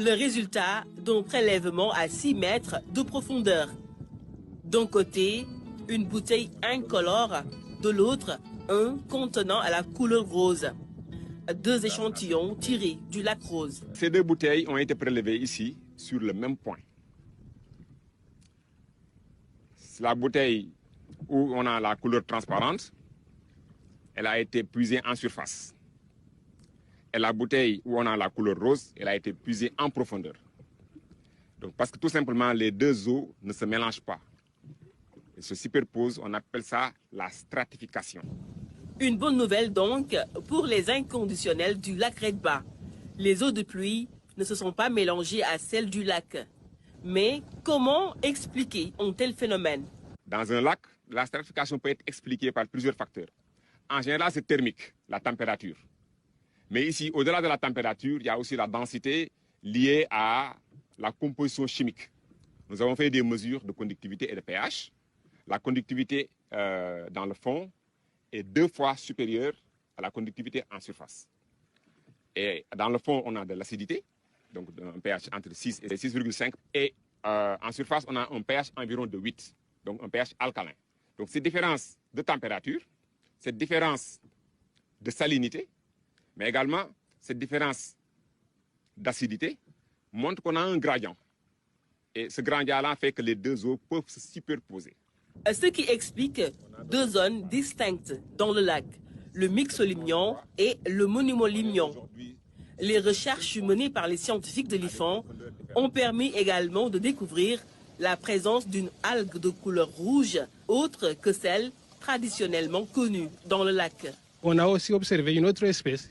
Le résultat d'un prélèvement à 6 mètres de profondeur. D'un côté, une bouteille incolore, de l'autre, un contenant à la couleur rose. 2 échantillons tirés du lac rose. Ces 2 bouteilles ont été prélevées ici, sur le même point. La bouteille où on a la couleur transparente, elle a été puisée en surface. Et la bouteille où on a la couleur rose, elle a été puisée en profondeur. Donc, parce que tout simplement, les 2 eaux ne se mélangent pas. Elles se superposent, on appelle ça la stratification. Une bonne nouvelle donc pour les inconditionnels du lac Redba. Les eaux de pluie ne se sont pas mélangées à celles du lac. Mais comment expliquer un tel phénomène? Dans un lac, la stratification peut être expliquée par plusieurs facteurs. En général, c'est thermique, la température. Mais ici, au-delà de la température, il y a aussi la densité liée à la composition chimique. Nous avons fait des mesures de conductivité et de pH. La conductivité dans le fond est 2 fois supérieure à la conductivité en surface. Et dans le fond, on a de l'acidité, donc un pH entre 6 et 6,5. Et en surface, on a un pH environ de 8, donc un pH alcalin. Donc cette différence de température, cette différence de salinité, mais également cette différence d'acidité montre qu'on a un gradient. Et ce gradient-là fait que les 2 eaux peuvent se superposer. Ce qui explique 2 zones distinctes dans le lac, le mixolymion et le monomolymion. Les recherches menées par les scientifiques de l'IFAN ont permis également de découvrir la présence d'une algue de couleur rouge, autre que celle traditionnellement connue dans le lac. On a aussi observé une autre espèce